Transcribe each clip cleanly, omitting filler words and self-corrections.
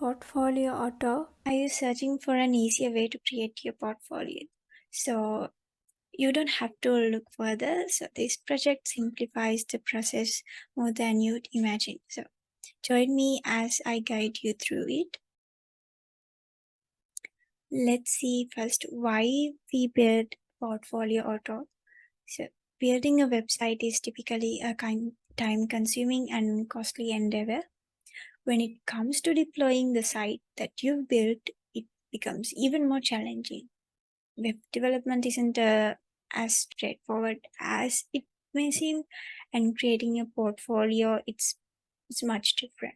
Portfolio Auto. Are you searching for an easier way to create your portfolio? So you don't have to look further. So this project simplifies the process more than you'd imagine. So join me as I guide you through it. Let's see first why we build Portfolio Auto. So building a website is typically a time-consuming and costly endeavor. When it comes to deploying the site that you've built, it becomes even more challenging. Web development isn't as straightforward as it may seem, and creating a portfolio, it's much different.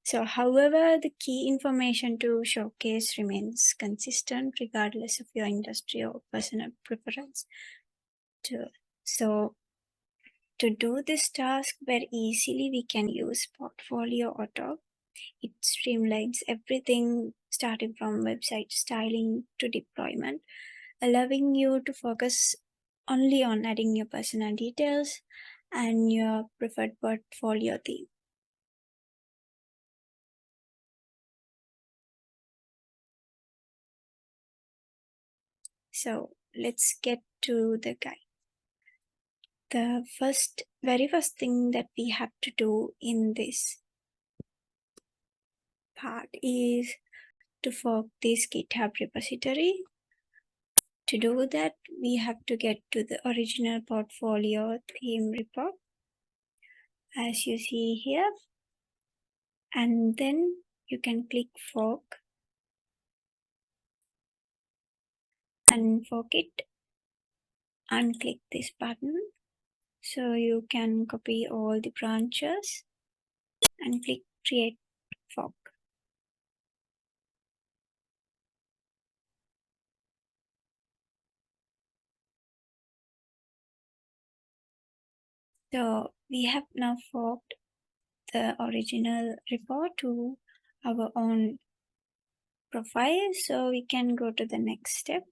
So, however, the key information to showcase remains consistent regardless of your industry or personal preference. So, to do this task very easily, we can use Portfolio Auto. It streamlines everything starting from website styling to deployment, allowing you to focus only on adding your personal details and your preferred portfolio theme. So let's get to the guide. The very first thing that we have to do in this part is to fork this GitHub repository. To do that, we have to get to the original portfolio theme repo, as you see here, and then you can click fork and fork it, unclick this button, so you can copy all the branches and click create fork. So we have now forked the original repo to our own profile, so we can go to the next step.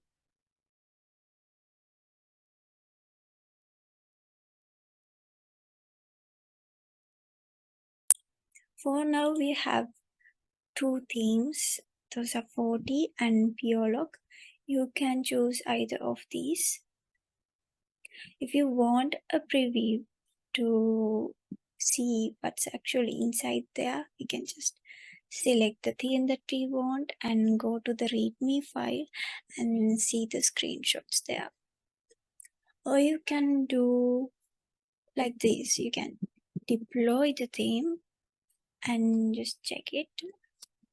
For now, we have two themes. Those are 4D and Piolog. You can choose either of these. If you want a preview to see what's actually inside there, you can just select the theme that we want and go to the README file and see the screenshots there. Or you can do like this. You can deploy the theme and just check it.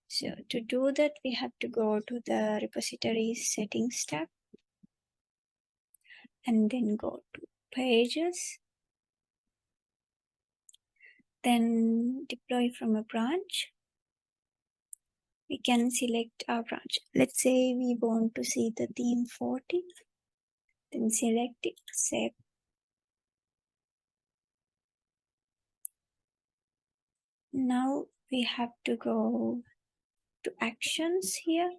So to do that, we have to go to the repository settings tab and then go to pages, then deploy from a branch. We can select our branch. Let's say we want to see the theme 40, then select it, save. Now we have to go to actions here,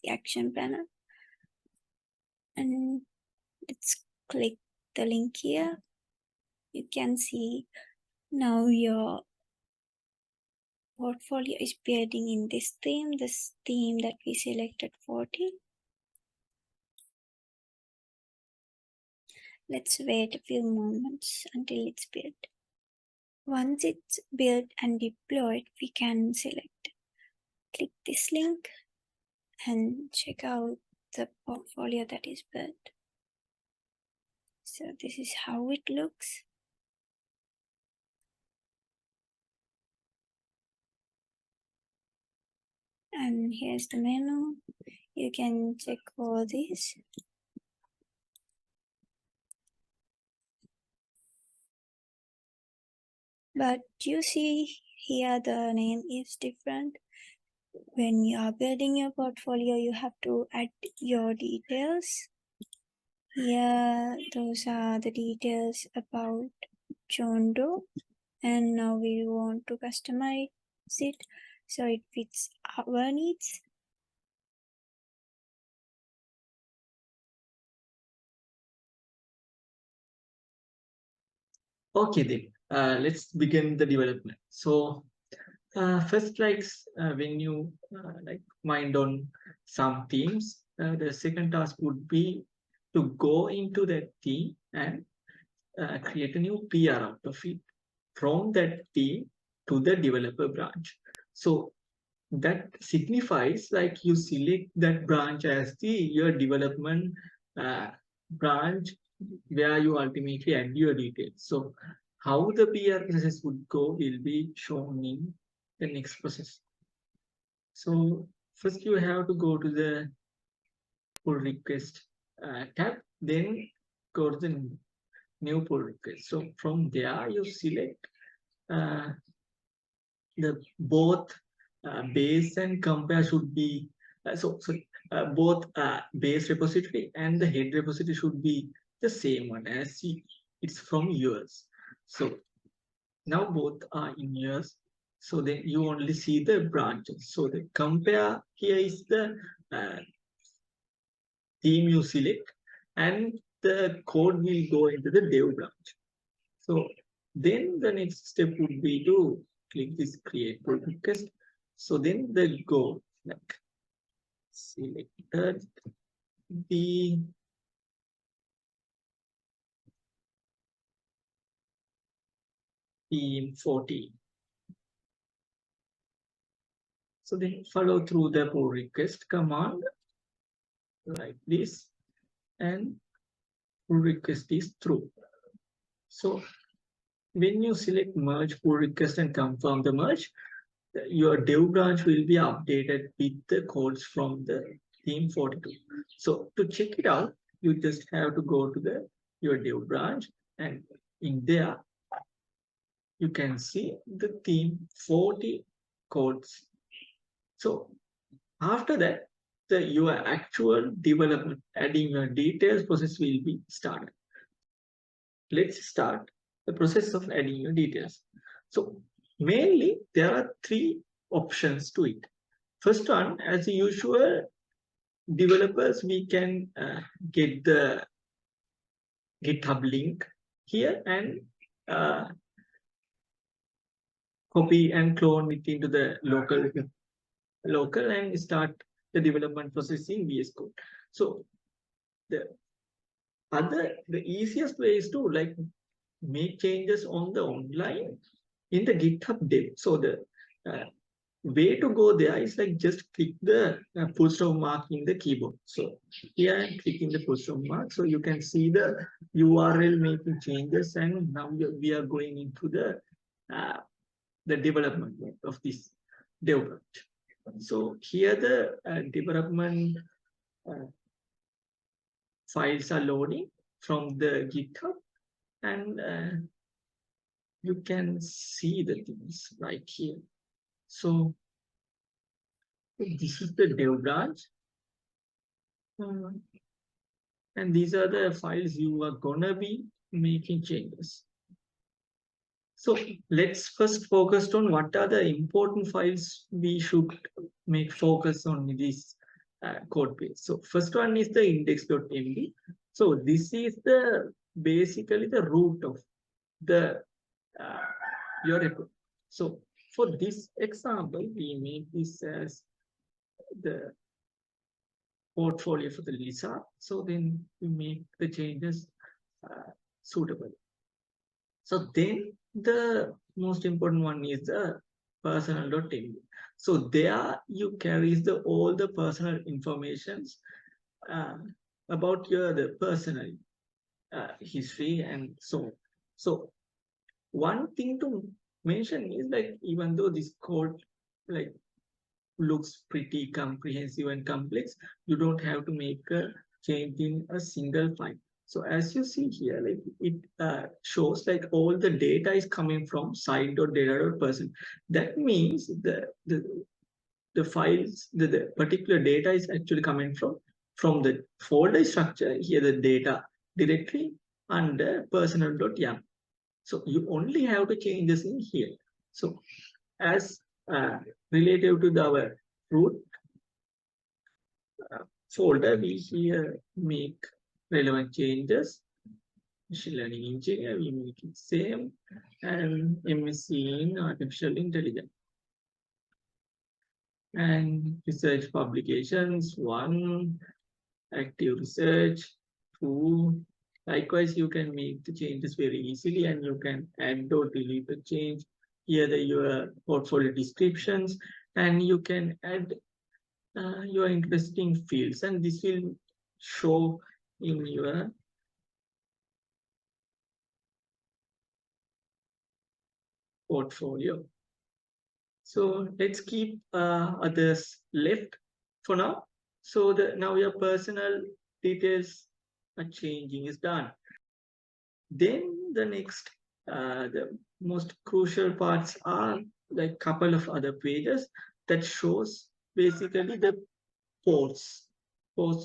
the action panel, and let's click the link here. You can see now your portfolio is building in this theme that we selected 40. Let's wait a few moments until it's built. Once it's built and deployed, we can click this link and check out the portfolio that is built. So this is how it looks. And here's the menu. You can check all these. But you see here the name is different. When you are building your portfolio, you have to add your details. Here, those are the details about John Doe. And now we want to customize it so it fits our needs. Okay then, let's begin the development. So First, when you mind on some themes, the second task would be to go into that theme and create a new PR out of it from that team to the developer branch. So that signifies like you select that branch as the your development uh, branch where you ultimately add your details. So how the PR process would go will be shown in the next process. So first you have to go to the pull request tab, then go to the new pull request. So from there you select uh, the both base and compare should be both base repository and the head repository should be the same one as it's from yours. So now both are in yours. So then you only see the branches. So the compare here is the uh, theme you select, and the code will go into the dev branch. So then the next step would be to click this create pull request. So then the go like selected the theme 40. So then follow through the pull request command like this, and pull request is through. So when you select merge pull request and confirm the merge, your dev branch will be updated with the codes from the theme 42. So to check it out, you just have to go to the your dev branch, and in there you can see the theme 40 codes. So after that, your actual development, adding your details process will be started. Let's start the process of adding your details. So mainly there are three options to it. First one, as usual, developers, we can get the GitHub link here and uh, copy and clone it into the local and start the development process in VS Code. So the the easiest way is to like make changes on the online in the GitHub dev. So the uh, way to go there is like just click the full stop mark in the keyboard. So here I'm clicking the full stop mark, so you can see the URL making changes, and now we are going into uh, the development of this dev branch. So here the development uh, files are loading from the GitHub, and you can see the things right here. So this is the dev branch. Uh, and these are the files you are gonna be making changes. So let's first focus on what are the important files we should make focus on in this code base. So first one is the index.md. So this is the basically the root of the uh, your repo. So for this example, we make this as the portfolio for the Lisa. So then we make the changes suitable. So then the most important one is the personal.md. So there you carry all the personal informations uh, about your the personal history and so on. So one thing to mention is like even though this code like looks pretty comprehensive and complex, you don't have to make a change in a single file. So as you see here, like it shows like all the data is coming from site.data.person. That means the files, the particular data is actually coming from the folder structure here, the data directly under personal.yam. So you only have to change this in here. So as relative to our root folder, we here make relevant changes. Machine learning engineer, we make it same, and MSc in artificial intelligence. and research publications, 1, active research, 2. Likewise, you can make the changes very easily and you can add or delete the change. Here your portfolio descriptions, and you can add your interesting fields, and this will show in your portfolio. So let's keep others left for now. So now your personal details are changing is done. Then the next, the most crucial parts are like couple of other pages that shows basically the posts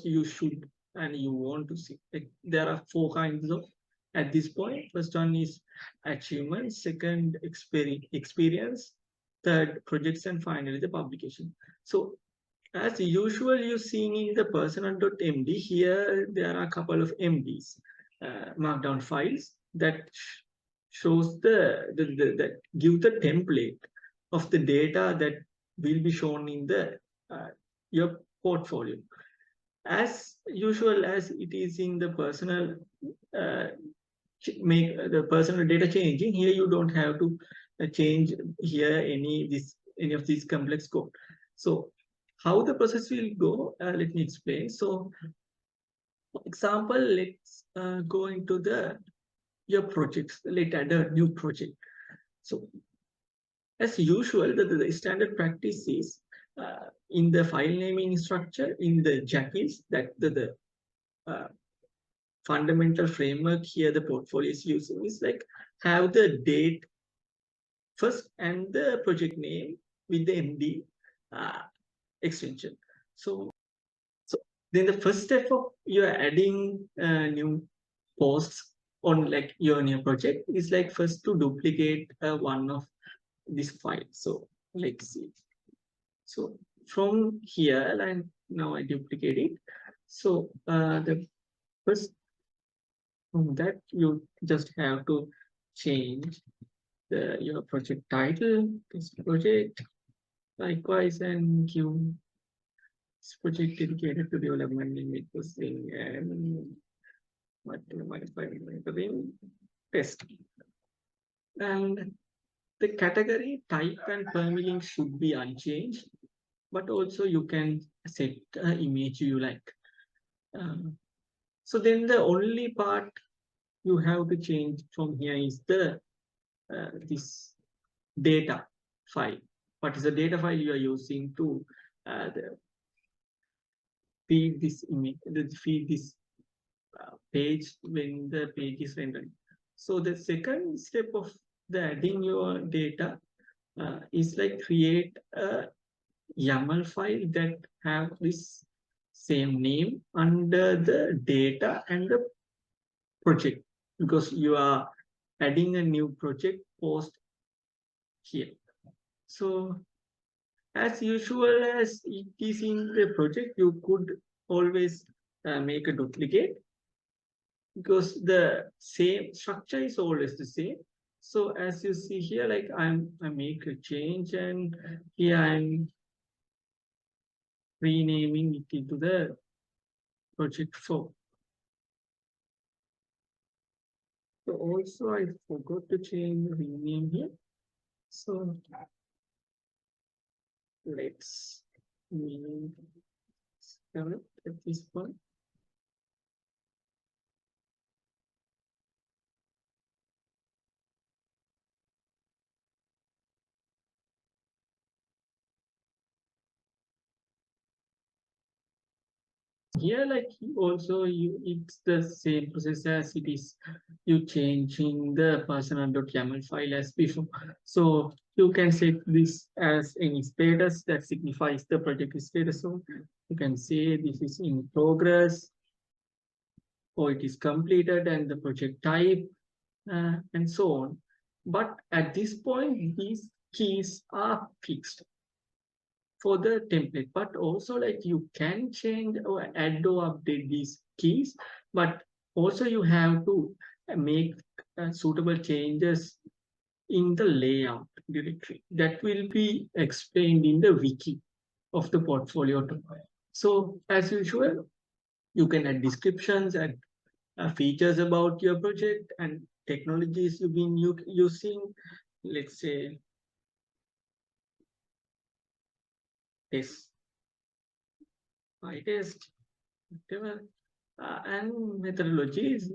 you should and you want to see. Like there are 4 kinds of at this point. First one is achievement, second experience, third projects, and finally the publication. So as usual, you're seeing in the personal.md, here there are a couple of MDs, markdown files that shows that give the template of the data that will be shown in the your portfolio. As usual, as it is in the personal uh, make the personal data changing, here you don't have to change here any of these complex code. So how the process will go, let me explain. So for example, let's go into the your projects. Let's add a new project. So as usual, the standard practice is in the file naming structure in the Jenkins, that the uh, fundamental framework here the portfolio is using is like have the date first and the project name with the MD uh, extension. So then the first step of you're adding new posts on like your new project is like first to duplicate one of this file. So let's see. So from here, and now I duplicate it. So the first from that you just have to change your project title, this project, likewise, and give this project dedicated to development in processing and monitoring test. And the category, type, and permalink should be unchanged, but also you can set an image you like. So then the only part you have to change from here is the this data file. What is the data file you are using to feed this image, feed this page when the page is rendered. So the second step of the adding your data is like create a YAML file that have this same name under the data and the project, because you are adding a new project post here. So as usual as it is in the project, you could always make a duplicate because the same structure is always the same. So as you see here, like I make a change and here I'm renaming it into the project 4. So also I forgot to change the rename here. So let's name at this point. Here, like also it's the same process as it is you changing the personal.yaml file as before. So you can set this as any status that signifies the project status. So you can say this is in progress or it is completed and the project type and so on. But at this point, these keys are fixed for the template, but also like you can change or add or update these keys, but also you have to make suitable changes in the layout directory that will be explained in the wiki. of the portfolio. So as usual, you can add descriptions and features about your project and technologies you've been using. Let's say test, test, whatever, and methodologies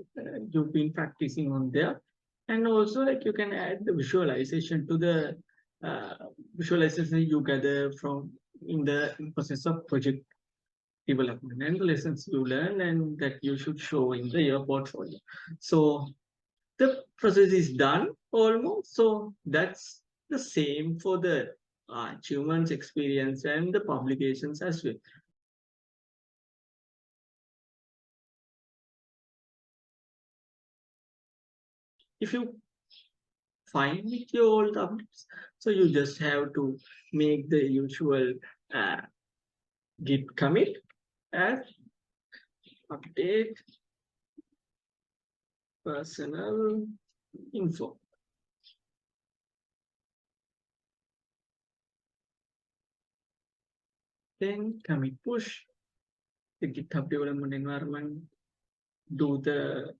you've been practicing on there. And also, like, you can add the visualization to the uh, visualization you gather from in the process of project development and the lessons you learn and that you should show in your portfolio. So the process is done almost. So that's the same for the achievements, experience, and the publications as well. If you find with your old updates, so you just have to make the usual uh, git commit as update personal info. Then commit push the GitHub development environment, do the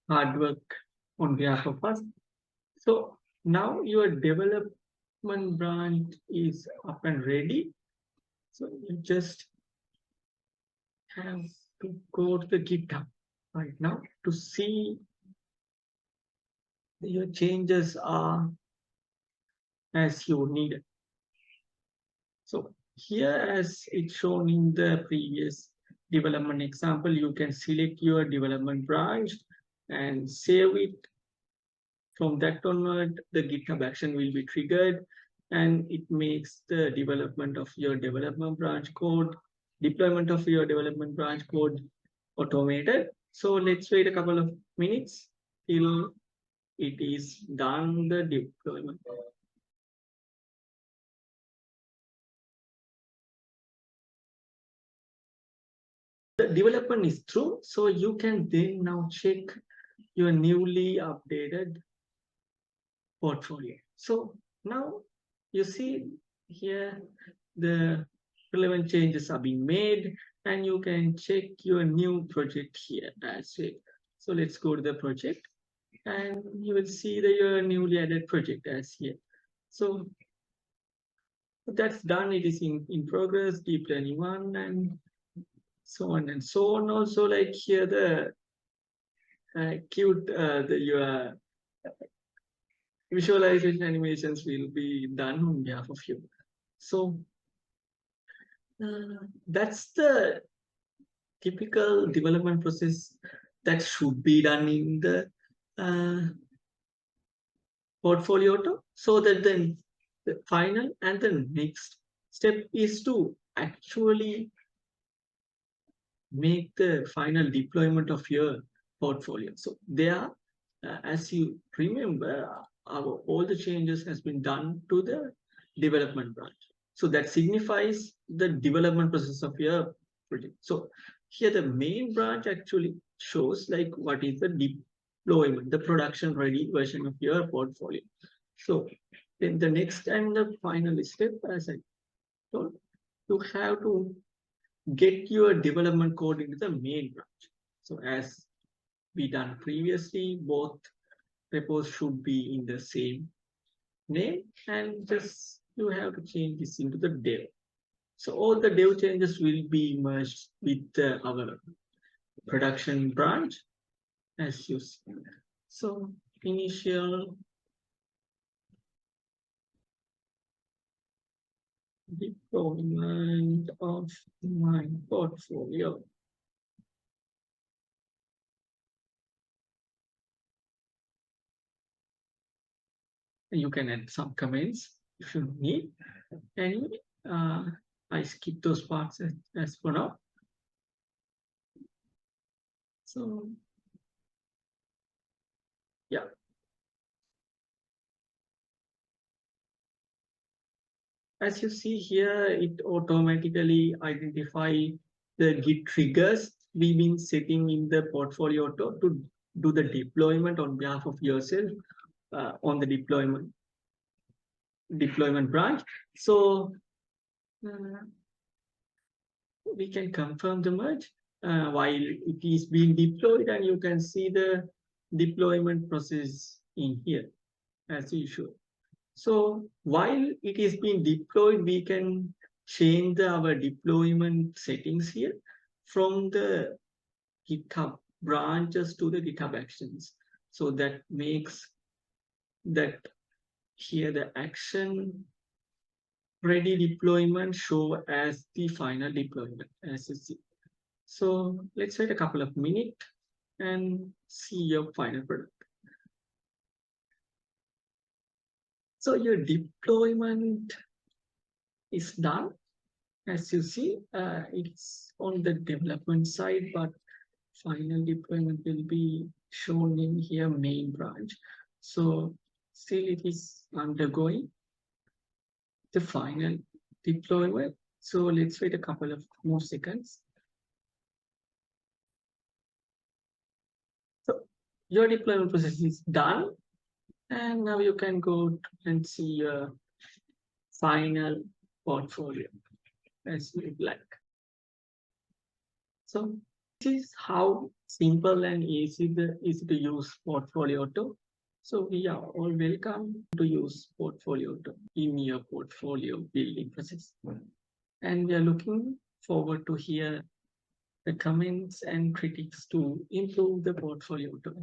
hard work on behalf of us. So now your development branch is up and ready. So you just have to go to the GitHub right now to see your changes are as you need it. So here, as it's shown in the previous development example, you can select your development branch and save it. From that onward, the GitHub action will be triggered and it makes the development of your development branch code, deployment of your development branch code automated. So let's wait a couple of minutes till it is done the deployment. The development is through, so you can then now check your newly updated portfolio. So now you see here the relevant changes are being made and you can check your new project here as well. So let's go to the project and you will see your newly added project as here. So that's done. It is in progress, deep learning one, and so on and so on. Also, like here, the cute your visualization animations will be done on behalf of you. So that's the typical development process that should be done in the uh, portfolio auto, so that then the final and the next step is to actually make the final deployment of your portfolio. So there, as you remember, all the changes has been done to the development branch. So that signifies the development process of your project. So here the main branch actually shows like what is the deployment, the production ready version of your portfolio. So then the next and the final step, as I told, you have to get your development code into the main branch. So as we done previously, both repos should be in the same name and just you have to change this into the dev. So all the dev changes will be merged with our production branch as you see. So initial deployment of my portfolio. You can add some comments if you need. Anyway, I skip those parts as for now. So yeah. As you see here, it automatically identify the Git triggers we've been setting in the portfolio to do the deployment on behalf of yourself on the deployment branch. So we can confirm the merge while it is being deployed, and you can see the deployment process in here as usual. So while it is being deployed, we can change our deployment settings here from the GitHub branches to the GitHub Actions. So that makes that here the action ready deployment show as the final deployment as you see. So let's wait a couple of minutes and see your final product. So your deployment is done. As you see, it's on the development side, but final deployment will be shown in here main branch. So still it is undergoing the final deployment. So let's wait a couple of more seconds. So your deployment process is done. And now you can go and see your final portfolio as you'd like. So this is how simple and easy to use Portfolio Auto. So we are all welcome to use Portfolio Auto in your portfolio building process. And we are looking forward to hear the comments and critiques to improve the Portfolio Auto.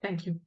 Thank you.